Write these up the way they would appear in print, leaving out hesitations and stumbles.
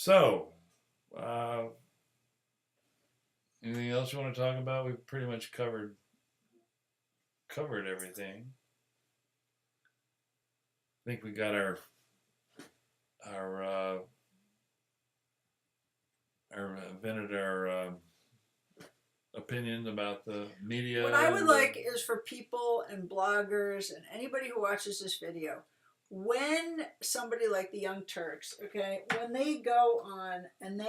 So, anything else you want to talk about? We've pretty much covered everything. I think we got our vented our opinions about the media. What I would like is for people and bloggers and anybody who watches this video, when somebody like the Young Turks, okay, when they go on and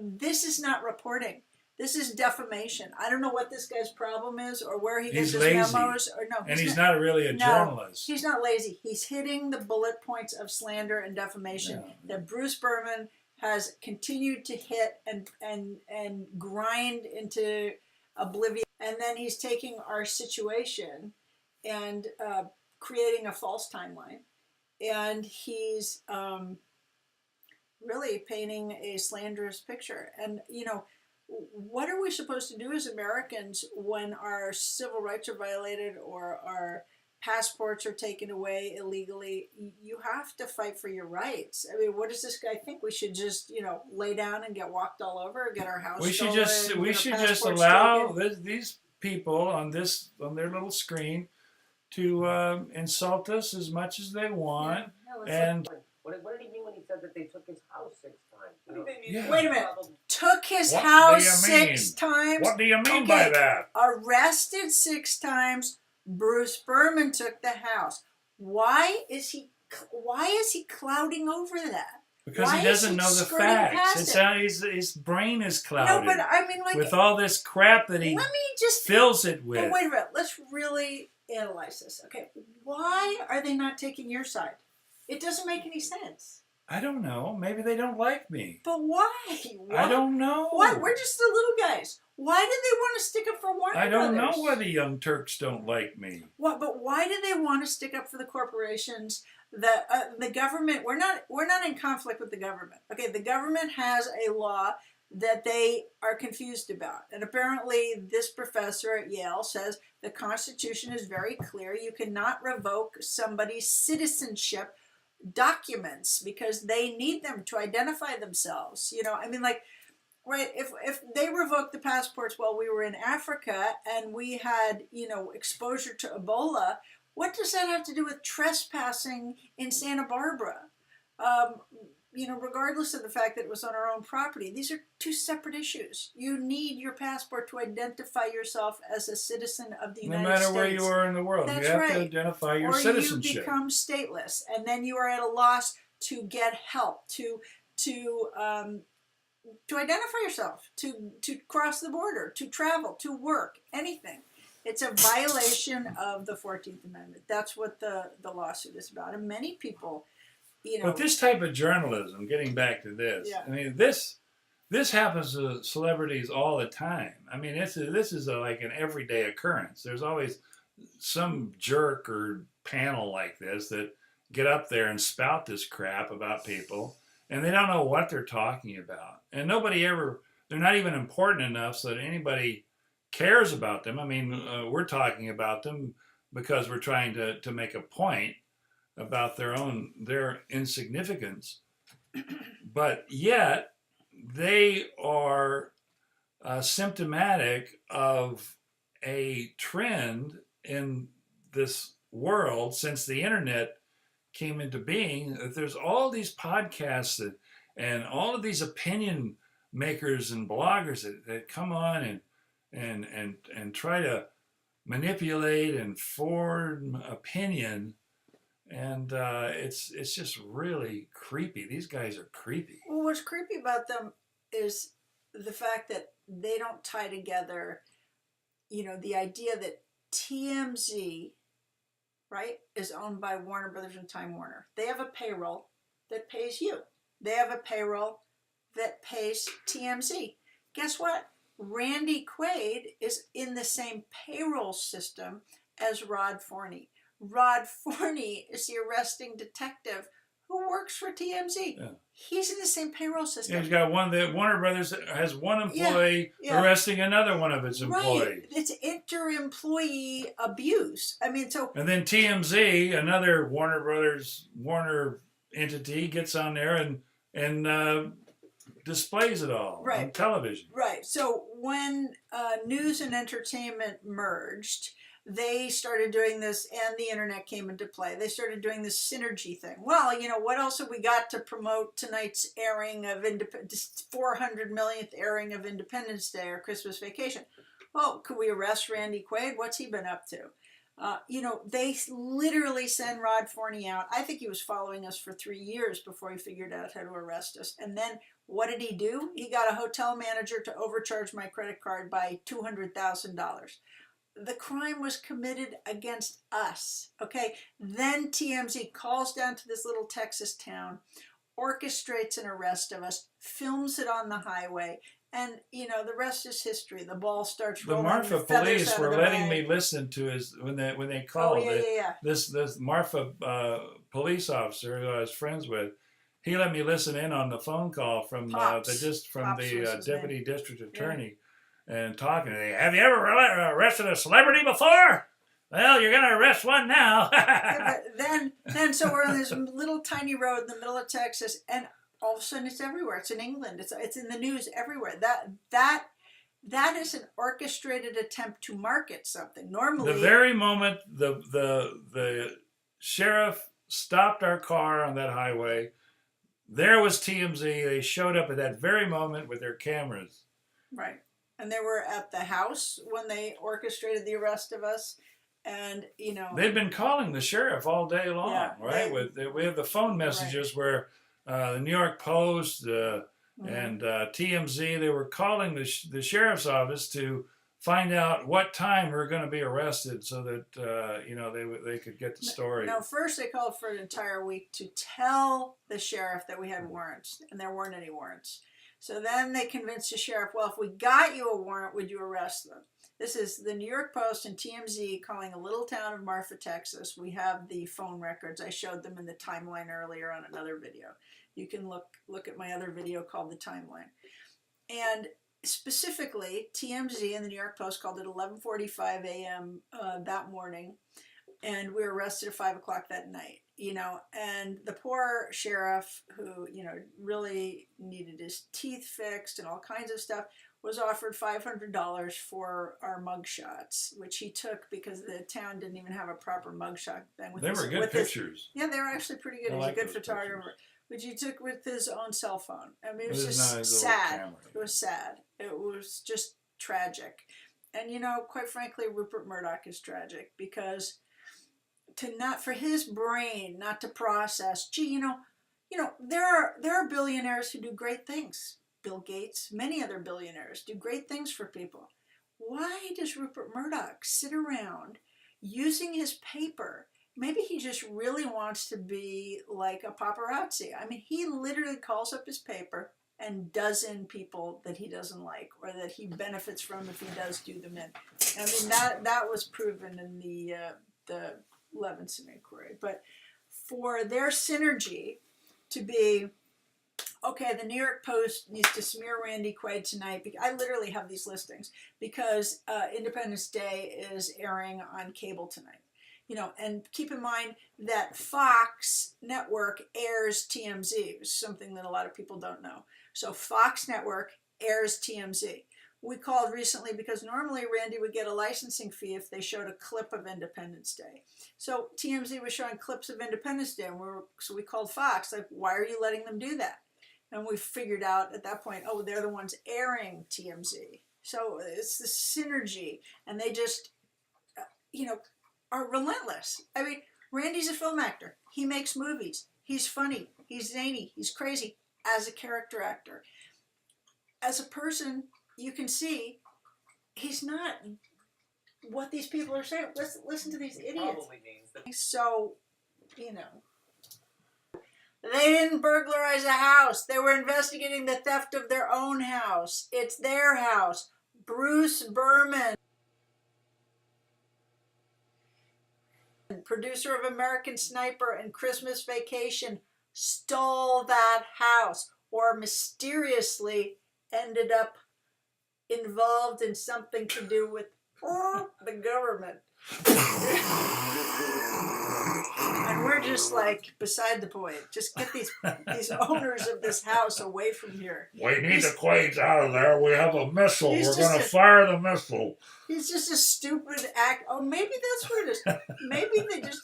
this is not reporting. This is defamation. I don't know what this guy's problem is or where he gets his memos. Or no, and he's not really a journalist. He's not lazy. He's hitting the bullet points of slander and defamation that Bruce Berman has continued to hit and grind into oblivion. And then he's taking our situation and creating a false timeline. And he's really painting a slanderous picture. And, what are we supposed to do as Americans when our civil rights are violated or our passports are taken away illegally? You have to fight for your rights. I mean, what does this guy think? We should just, lay down and get walked all over, get our house stolen? We should just allow these people on their little screen to insult us as much as they want. And what did he mean when he said that they took his house 6 times? Wait a minute. Took his house 6 times? What do you mean by that? Arrested 6 times. Bruce Berman took the house. Why is he clouding over that? Because he doesn't know the facts. His brain is clouded. No, but I mean, with all this crap that he fills it with. But wait a minute. Let's really analyze this. Okay, why are they not taking your side? It doesn't make any sense. I don't know. Maybe they don't like me. But why? I don't know. Why? We're just the little guys. Why do they want to stick up for Warner Brothers? I don't know why the Young Turks don't like me. What? But why do they want to stick up for the corporations? The government. We're not in conflict with the government. Okay, the government has a law that they are confused about, and apparently this professor at Yale says the Constitution is very clear. You cannot revoke somebody's citizenship documents because they need them to identify themselves. Right, if they revoked the passports while we were in Africa and we had, exposure to Ebola, what does that have to do with trespassing in Santa Barbara? Regardless of the fact that it was on our own property, these are 2 separate issues. You need your passport to identify yourself as a citizen of the United States. No matter where you are in the world, you have to identify your citizenship. Or you become stateless, and then you are at a loss to get help, to identify yourself, to cross the border, to travel, to work, anything. It's a violation of the 14th Amendment. That's what the lawsuit is about. And many people, But this type of journalism, getting back to this, I mean, this happens to celebrities all the time. I mean, this is like an everyday occurrence. There's always some jerk or panel like this that get up there and spout this crap about people, and they don't know what they're talking about. And they're not even important enough so that anybody cares about them. I mean, we're talking about them because we're trying to make a point about their insignificance. But yet, they are symptomatic of a trend in this world since the internet came into being. That there's all these podcasts and all of these opinion makers and bloggers that come on and try to manipulate and form opinion, and it's just really creepy. These guys are creepy. Well, what's creepy about them is the fact that they don't tie together, the idea that TMZ, right, is owned by Warner Brothers and Time Warner. They have a payroll that pays you. They have a payroll that pays TMZ. Guess what? Randy Quaid is in the same payroll system as Rod Forney. Rod Forney is the arresting detective who works for TMZ. Yeah. He's in the same payroll system. Yeah, he's got one. That Warner Brothers has one employee arresting another one of its employees. Right. It's inter-employee abuse. I mean, so. And then TMZ, another Warner entity, gets on there and and displays it all on Right. television. Right. So when news and entertainment merged, they started doing this, and the internet came into play. They started doing this synergy thing. Well, you know, what else have we got to promote tonight's airing of 400 millionth airing of Independence Day or Christmas Vacation? Oh, could we arrest Randy Quaid? What's he been up to? You know, they literally send Rod Forney out. I think he was following us for 3 years before he figured out how to arrest us. And then what did he do? He got a hotel manager to overcharge my credit card by $200,000. The crime was committed against us, okay? Then TMZ calls down to this little Texas town, orchestrates an arrest of us, films it on the highway, and, you know, the rest is history. The ball starts The rolling. Marfa the feathers police out were of the letting bag. me listen to his when they Oh, called yeah. this Marfa police officer who I was friends with. He let me listen in on the phone call from Pops. the Pops was his deputy district attorney, and talking to me. Have you ever arrested a celebrity before? Well, you're gonna arrest one now. Yeah, but then so we're on this little tiny road in the middle of Texas, and all of a sudden it's everywhere. It's in England. It's in the news everywhere. That is an orchestrated attempt to market something. Normally, The very moment the sheriff stopped our car on that highway, there was TMZ. They showed up at that very moment with their cameras. right, and they were at the house when they orchestrated the arrest of us, and you know They've been calling the sheriff all day long, Yeah, right? We have the phone messages where the New York Post and TMZ, they were calling the sheriff's office to find out what time we were going to be arrested, so that you know they could get the story. No, first they called for an entire week to tell the sheriff that we had warrants, and there weren't any warrants. So then they convinced the sheriff, well, if we got you a warrant, would you arrest them? This is the New York Post and TMZ calling a little town of Marfa, Texas. We have the phone records. I showed them in the timeline earlier on another video. You can look at my other video called The Timeline. And specifically, TMZ and the New York Post called it 11:45 a.m. That morning, and we were arrested at 5 o'clock that night. You know, and the poor sheriff, who, you know, really needed his teeth fixed and all kinds of stuff, was offered $500 for our mugshots, which he took because the town didn't even have a proper mugshot then. They were good pictures. Yeah, they were actually pretty good. I He's like a good those photographer. pictures. Which he took with his own cell phone. I mean, it was With his just nice little sad. camera. It was sad. It was just tragic. And, you know, quite frankly, Rupert Murdoch is tragic because for his brain not to process, gee, you know, there are billionaires who do great things. Bill Gates, many other billionaires do great things for people. Why does Rupert Murdoch sit around using his paper? Maybe he just really wants to be like a paparazzi. I mean, he literally calls up his paper and does in people that he doesn't like or that he benefits from if he does do them in. I mean, that was proven in the Levinson inquiry. But for their synergy to be, okay, the New York Post needs to smear Randy Quaid tonight. I literally have these listings because Independence Day is airing on cable tonight. You know, and keep in mind that Fox Network airs TMZ, which is something that a lot of people don't know. So Fox Network airs TMZ. We called recently because normally Randy would get a licensing fee if they showed a clip of Independence Day. So TMZ was showing clips of Independence Day, and so we called Fox, like, why are you letting them do that? And we figured out at that point, oh, they're the ones airing TMZ. So it's the synergy, and they just, you know, are relentless. I mean, Randy's a film actor. He makes movies. He's funny. He's zany. He's crazy as a character actor. As a person, you can see he's not what these people are saying. Listen to these idiots. Probably means that. So, you know, they didn't burglarize a house. They were investigating the theft of their own house. It's their house. Bruce Berman, producer of American Sniper and Christmas Vacation, stole that house or mysteriously ended up involved in something to do with the government. And we're just like beside the point. Just get these owners of this house away from here. We need the QUAIDs out of there. We have a missile. He's We're just going to a- fire the missile. He's just a stupid act. Oh, maybe that's what it is. Maybe they just.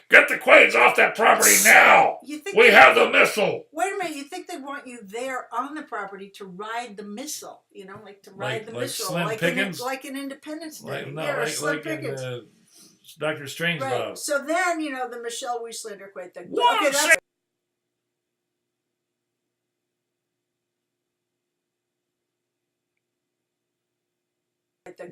Get the QUAIDs off that property now. You think We they- have the missile. Wait a minute. You think they want you there on the property to ride the missile? You know, like to ride the Like missile, Slim Pickens? like an Independence Day. Like, no, yeah, or Slim like in Pickens. Dr. Strangelove. Right. So then, you know, the Michelle Wieslander quote. Okay,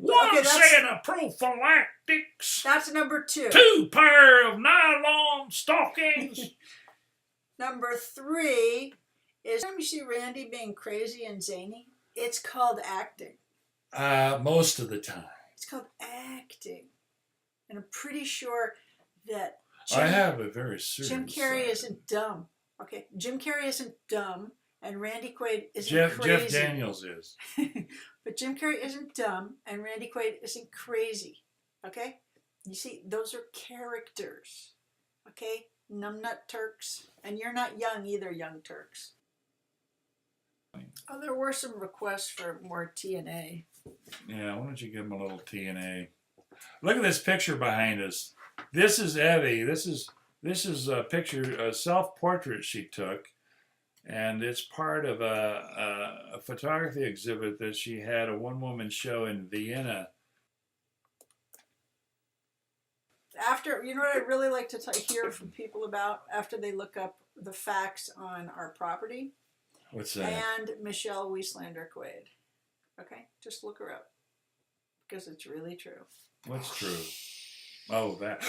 One that's One set of prophylactics. that's number 2. 2 pair of nylon stockings. Number 3 is time you see Randy being crazy and zany. It's called acting. Most of the time. It's called acting, and I'm pretty sure that I have a very serious Jim Carrey side. isn't dumb. Okay, Jim Carrey isn't dumb, and Randy Quaid isn't Jeff crazy. Daniels is. But Jim Carrey isn't dumb, and Randy Quaid isn't crazy. Okay, you see, those are characters. Okay, numbnut Turks, and you're not young either, young Turks. Oh, there were some requests for more TNA. Yeah, why don't you give him a little TNA? Look at this picture behind us. This is Evie. This is a picture, a self-portrait she took, and it's part of a photography exhibit that she had, a one-woman show in Vienna. After, you know what I'd really like to hear from people about after they look up the facts on our property? What's that? And Michelle Wieslander Quaid. Okay, just look her up because it's really true. What's true? Oh, that.